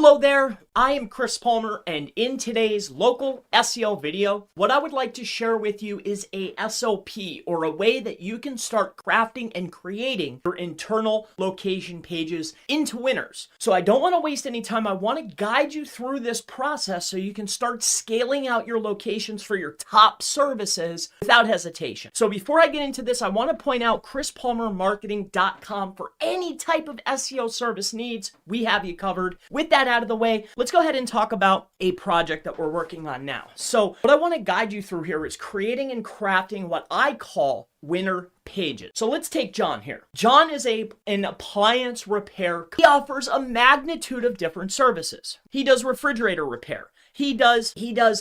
Hello there, I am Chris Palmer, and in today's local SEO video, what I would like to share with you is a SOP, or a way that you can start crafting and creating your internal location pages into winners. So I don't want to waste any time. I want to guide you through this process so you can start scaling out your locations for your top services without hesitation. So before I get into this, I want to point out chrispalmermarketing.com for any type of SEO service needs. We have you covered. With that out of the way, let's go ahead and talk about a project that we're working on now. So what I want to guide you through here is creating and crafting what I call winner pages. So let's take John here. John is an appliance repair. He offers a magnitude of different services. He does refrigerator repair. He does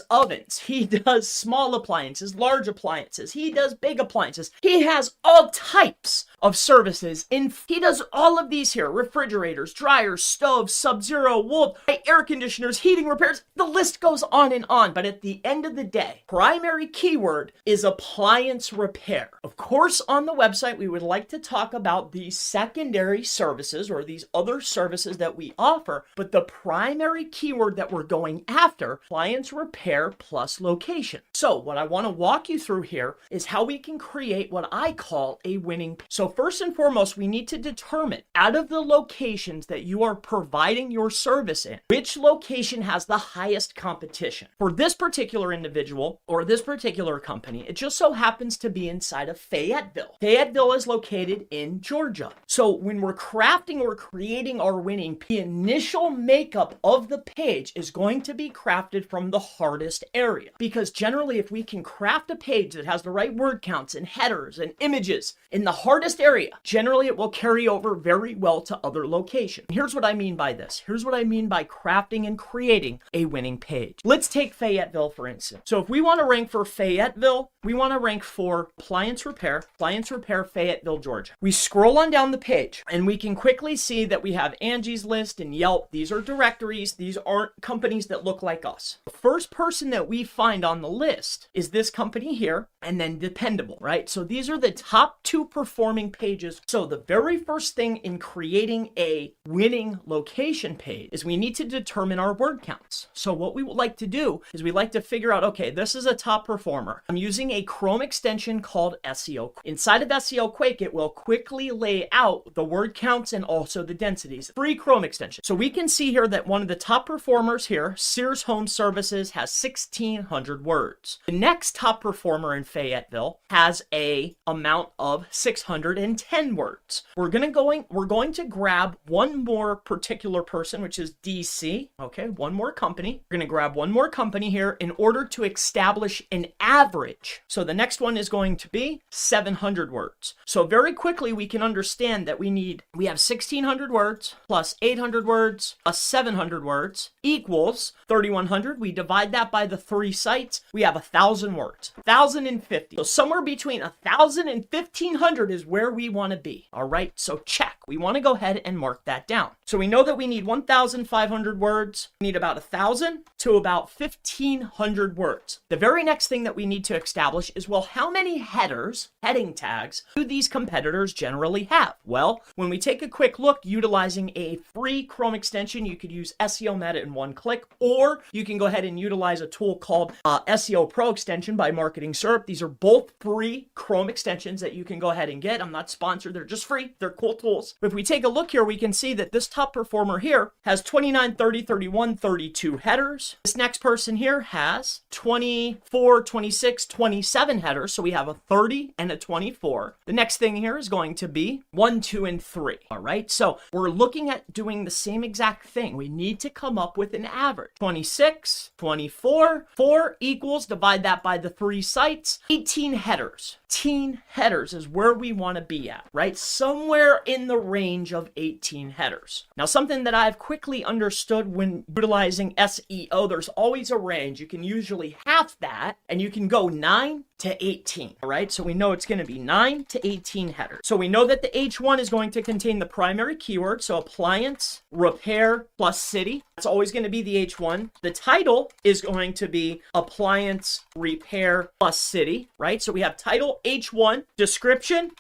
ovens. He does small appliances, large appliances. He does big appliances. He has all types of services. He does all of these here: refrigerators, dryers, stoves, Sub-Zero, Wolf, air conditioners, heating repairs. The list goes on and on. But at the end of the day, primary keyword is appliance repair. Of course, on the website, we would like to talk about these secondary services or these other services that we offer. But the primary keyword that we're going after, appliance repair plus location. So what I want to walk you through here is how we can create what I call a winning. So first and foremost, we need to determine, out of the locations that you are providing your service in, which location has the highest competition. For this particular individual or this particular company, it just so happens to be inside of Fayetteville. Fayetteville is located in Georgia. So when we're crafting or creating our winning, the initial makeup of the page is going to be crafted from the hardest area, because generally if we can craft a page that has the right word counts and headers and images in the hardest area, generally it will carry over very well to other locations. Here's what I mean by this. Here's what I mean by crafting and creating a winning page. Let's take Fayetteville for instance. So if we want to rank for Fayetteville, we want to rank for appliance repair, Fayetteville, Georgia. We scroll on down the page and we can quickly see that we have Angie's List and Yelp. These are directories. These aren't companies that look like us. The first person that we find on the list is this company here, and then Dependable, right? So these are the top two performing pages. So the very first thing in creating a winning location page is we need to determine our word counts. So what we would like to do is we like to figure out, okay, this is a top performer. I'm using a Chrome extension called SEO. Inside of SEO Quake, it will quickly lay out the word counts and also the densities. Free Chrome extension. So we can see here that one of the top performers here, Sears Home Services, has 1,600 words. The next top performer in Fayetteville has a amount of 610 words. We're going to grab one more particular person, which is DC. Okay, one more company. We're going to grab one more company here in order to establish an average. So the next one is going to be 700 words. So very quickly we can understand that we have 1,600 words plus 800 words plus 700 words equals 3,100. We divide that by the 3 sites. We have 1,000 words, 1,050. So somewhere between 1,000 and 1,500 is where we want to be. All right, so check. We want to go ahead and mark that down. So we know that we need 1,500 words. We need about 1,000 to about 1,500 words. The very next thing that we need to establish is, well, how many headers, heading tags, do these competitors generally have? Well, when we take a quick look utilizing a free Chrome extension, you could use SEO Meta in one click, or you can go ahead and utilize a tool called SEO Pro extension by Marketing Syrup. These are both free Chrome extensions that you can go ahead and get. I'm not sponsored. They're just free. They're cool tools. But if we take a look here, we can see that this top performer here has 29, 30, 31, 32 headers. This next person here has 24, 26, 27 headers. So we have a 30 and a 24. The next thing here is going to be 1, 2, and 3. All right. So we're looking at doing the same exact thing. We need to come up with an average. 26, 24, 4 equals, divide that by the 3 sites, 18 headers. 18 headers is where we want to be at, right? Somewhere in the range of 18 headers. Now, something that I've quickly understood when utilizing SEO, there's always a range. You can usually half that, and you can go 9 to 18, all right? So we know it's going to be 9 to 18 headers. So we know that the H1 is going to contain the primary keyword, so appliance, repair, plus city. That's always going to be the H1. The title is going to be appliance, repair, plus city, right? So we have title, H1, description.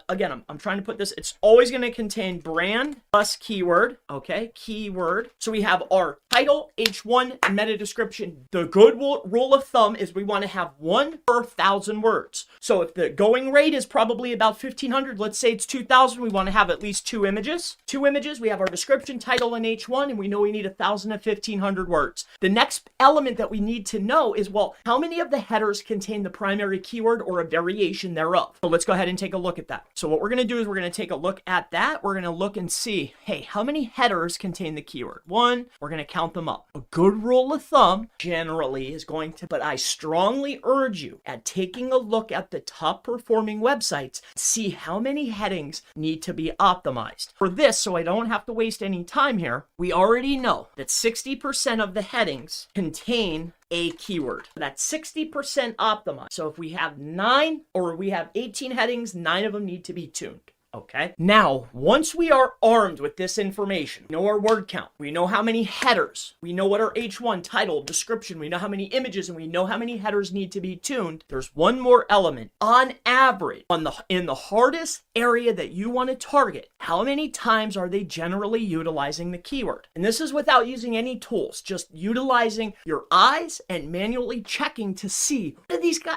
Again, I'm trying to put this, it's always going to contain brand plus keyword, okay? Keyword. So we have our title, H1, and meta description. The good rule of thumb is we want to have 1 per 1,000 words. So if the going rate is probably about 1,500, let's say it's 2,000, we want to have at least 2 images. 2 images, we have our description, title, and H1, and we know we need 1,000 to 1,500 words. The next element that we need to know is, well, how many of the headers contain the primary keyword or a variation thereof? So let's go ahead and take a look at that. So what we're going to do is we're going to take a look at that. We're going to look and see, hey, how many headers contain the keyword? 1, we're going to count them up. A good rule of thumb generally is going to, but I strongly urge you at taking a look at the top performing websites, see how many headings need to be optimized. For this, so I don't have to waste any time here, we already know that 60% of the headings contain a keyword. That's 60% optimized. So if we have 9 or we have 18 headings, 9 of them need to be tuned. Okay. Now, once we are armed with this information, we know our word count, we know how many headers, we know what our H1 title, description, we know how many images, and we know how many headers need to be tuned. There's one more element. On average, in the hardest area that you want to target, how many times are they generally utilizing the keyword? And this is without using any tools, just utilizing your eyes and manually checking to see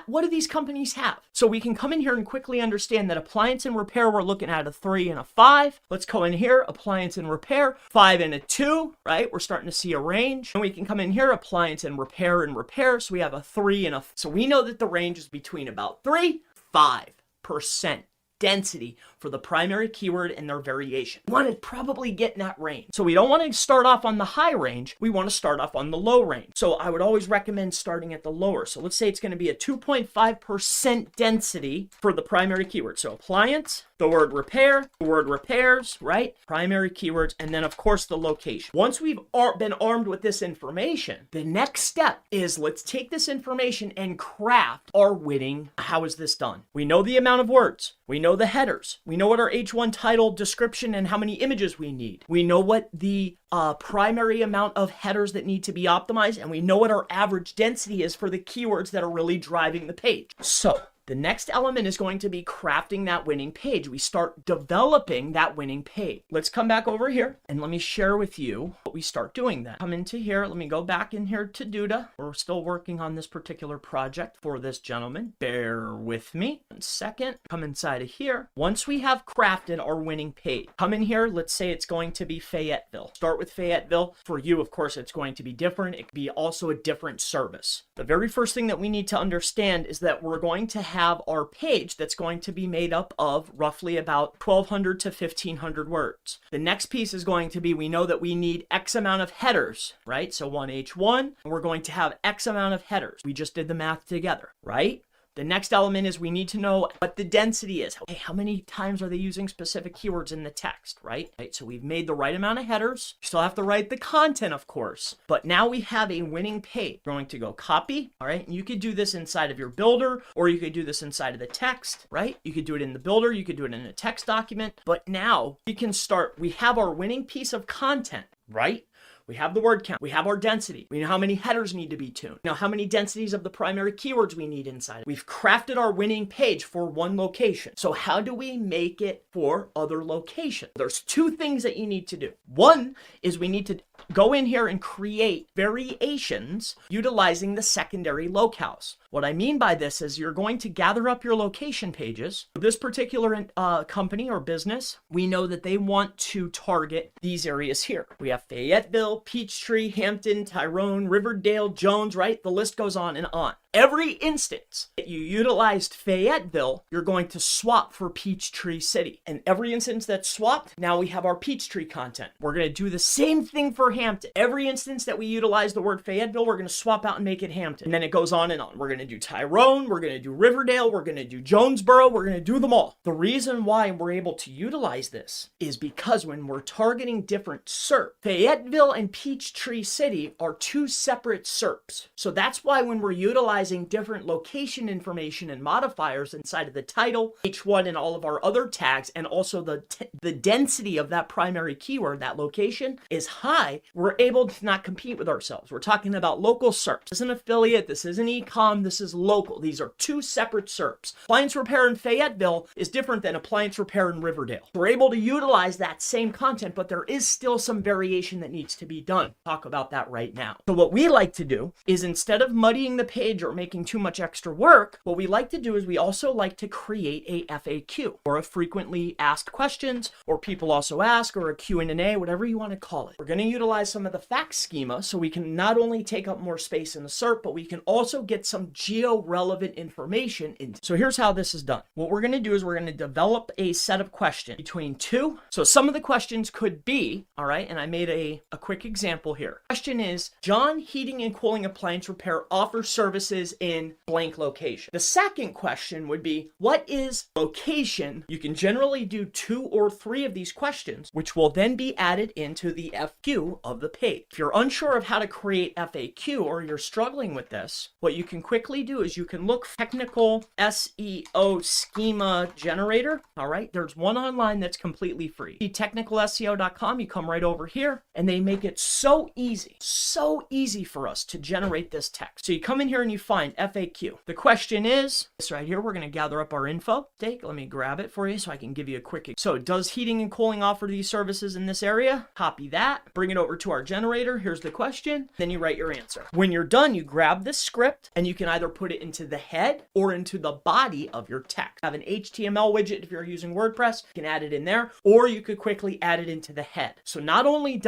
what do these companies have. So we can come in here and quickly understand that appliance and repair, we're looking at a 3 and a 5. Let's go in here, appliance and repair, 5 and a 2, right? We're starting to see a range. And we can come in here, appliance and repair, so we have a 3 and a, so we know that the range is between about 3-5% density for the primary keyword and their variation. We want to probably get in that range. So we don't want to start off on the high range. We want to start off on the low range. So I would always recommend starting at the lower. So let's say it's going to be a 2.5% density for the primary keyword. So appliance, the word repair, the word repairs, right? Primary keywords, and then of course the location. Once we've been armed with this information, the next step is let's take this information and craft our winning. How is this done? We know the amount of words. We know the headers. We know what our H1 title, description, and how many images we need. We know what the primary amount of headers that need to be optimized, and we know what our average density is for the keywords that are really driving the page. So the next element is going to be crafting that winning page. We start developing that winning page. Let's come back over here and let me share with you what we start doing then. Come into here. Let me go back in here to Duda. We're still working on this particular project for this gentleman. Bear with me 1 second. Come inside of here. Once we have crafted our winning page, come in here. Let's say it's going to be Fayetteville. Start with Fayetteville. For you, of course, it's going to be different. It could be also a different service. The very first thing that we need to understand is that we're going to have our page that's going to be made up of roughly about 1,200 to 1,500 words. The next piece is going to be, we know that we need X amount of headers, right? So 1H1, and we're going to have X amount of headers. We just did the math together, right? The next element is we need to know what the density is. Hey, how many times are they using specific keywords in the text, right? So we've made the right amount of headers. You still have to write the content, of course. But now we have a winning page. We're going to go copy, all right? And you could do this inside of your builder, or you could do this inside of the text, right? You could do it in the builder. You could do it in a text document. But now we can start. We have our winning piece of content, right? We have the word count. We have our density. We know how many headers need to be tuned. We know how many densities of the primary keywords we need inside. We've crafted our winning page for one location. So how do we make it for other locations? There's 2 things that you need to do. One is we need to go in here and create variations utilizing the secondary locales. What I mean by this is you're going to gather up your location pages. This particular company or business, we know that they want to target these areas here. We have Fayetteville, Peachtree, Hampton, Tyrone, Riverdale, Jones, right? The list goes on and on. Every instance that you utilized Fayetteville, you're going to swap for Peachtree City. And every instance that's swapped, now we have our Peachtree content. We're going to do the same thing for Hampton. Every instance that we utilize the word Fayetteville, we're going to swap out and make it Hampton. And then it goes on and on. We're going to do Tyrone, we're going to do Riverdale, we're going to do Jonesboro, we're going to do them all. The reason why we're able to utilize this is because when we're targeting different SERP, Fayetteville and Peachtree City are 2 separate SERPs. So that's why when we're utilizing utilizing different location information and modifiers inside of the title, H1 and all of our other tags, and also the density of that primary keyword, that location, is high, we're able to not compete with ourselves. We're talking about local SERPs. This isn't affiliate, this isn't e-com, this is local. These are two separate SERPs. Appliance repair in Fayetteville is different than appliance repair in Riverdale. We're able to utilize that same content, but there is still some variation that needs to be done. Talk about that right now. So what we like to do is, instead of muddying the page or making too much extra work, what we like to do is we also like to create a FAQ, or a frequently asked questions, or people also ask, or a Q&A, whatever you want to call it. We're going to utilize some of the fact schema so we can not only take up more space in the SERP, but we can also get some geo-relevant information in. So here's how this is done. What we're going to do is we're going to develop a set of questions between two. So some of the questions could be, all right, and I made a quick example here. Question is, John Heating and Cooling Appliance Repair offers services in blank location. The second question would be, what is location? You can generally do 2 or 3 of these questions, which will then be added into the FAQ of the page. If you're unsure of how to create FAQ, or you're struggling with this, what you can quickly do is you can look for technical SEO schema generator. All right, there's one online that's completely free. technicalseo.com, you come right over here, and they make it so easy for us to generate this text. So you come in here and you find FAQ. The question is, this right here, we're going to gather up our info. Let me grab it for you so I can give you a quick. So does heating and cooling offer these services in this area? Copy that, bring it over to our generator. Here's the question. Then you write your answer. When you're done, you grab this script and you can either put it into the head or into the body of your text. Have an HTML widget if you're using WordPress, you can add it in there, or you could quickly add it into the head. So not only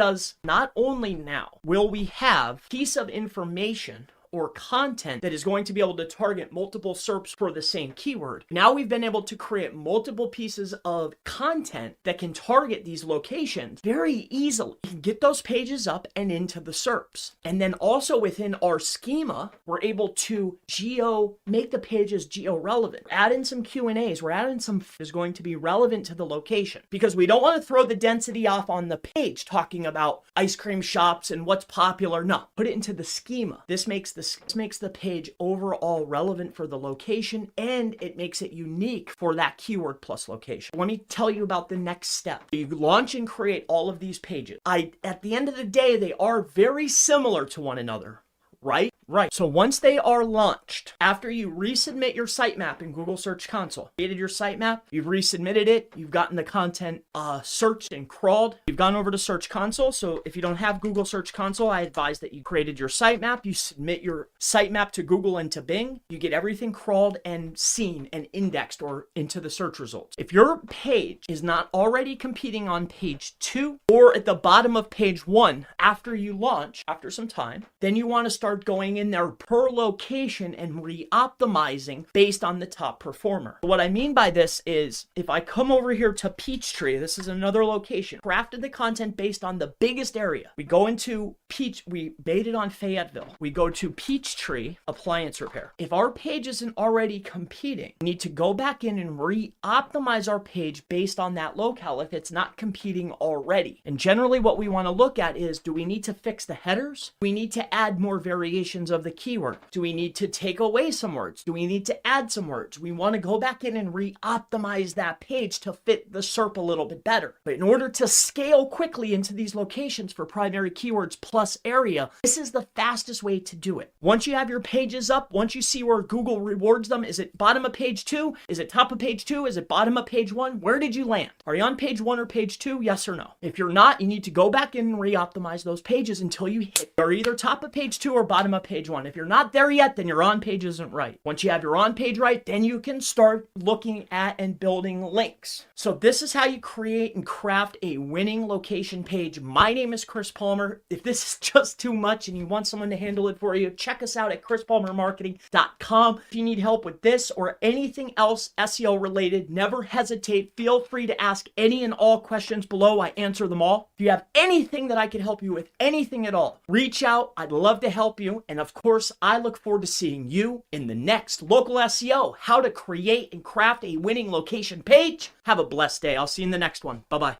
now will we have piece of information or content that is going to be able to target multiple SERPs for the same keyword. Now we've been able to create multiple pieces of content that can target these locations very easily. We can get those pages up and into the SERPs. And then also within our schema, we're able to make the pages geo-relevant. Add in some Q&As. We're adding some is going to be relevant to the location, because we don't want to throw the density off on the page talking about ice cream shops and what's popular. No, put it into the schema. This makes the page overall relevant for the location, and it makes it unique for that keyword plus location. Let me tell you about the next step. You launch and create all of these pages. At the end of the day, they are very similar to one another, right? Right. So once they are launched, after you resubmit your sitemap in Google Search Console, created your sitemap, you've resubmitted it, you've gotten the content searched and crawled, you've gone over to Search Console. So if you don't have Google Search Console, I advise that you created your sitemap, you submit your sitemap to Google and to Bing, you get everything crawled and seen and indexed or into the search results. If your page is not already competing on page 2 or at the bottom of page 1 after you launch, after some time, then you want to start going in there per location and re-optimizing based on the top performer. What I mean by this is, if I come over here to Peachtree, this is another location, crafted the content based on the biggest area. We go into we baited on Fayetteville. We go to Peachtree appliance repair. If our page isn't already competing, we need to go back in and re-optimize our page based on that locale if it's not competing already. And generally what we want to look at is, do we need to fix the headers? Do we need to add more variations of the keyword? Do we need to take away some words? Do we need to add some words? We want to go back in and re-optimize that page to fit the SERP a little bit better. But in order to scale quickly into these locations for primary keywords plus area, this is the fastest way to do it. Once you have your pages up, once you see where Google rewards them, is it bottom of page 2? Is it top of page 2? Is it bottom of page 1? Where did you land? Are you on page 1 or page 2? Yes or no? If you're not, you need to go back in and re-optimize those pages until you hit, you're either top of page 2 or bottom of page 1. If you're not there yet, then your on page isn't right. Once you have your on page right, then you can start looking at and building links. So this is how you create and craft a winning location page. My name is Chris Palmer. If this is just too much and you want someone to handle it for you, check us out at chrispalmermarketing.com. If you need help with this or anything else SEO related, never hesitate. Feel free to ask any and all questions below. I answer them all. If you have anything that I can help you with, anything at all, reach out. I'd love to help you. And of course, I look forward to seeing you in the next Local SEO, how to create and craft a winning location page. Have a blessed day. I'll see you in the next one. Bye-bye.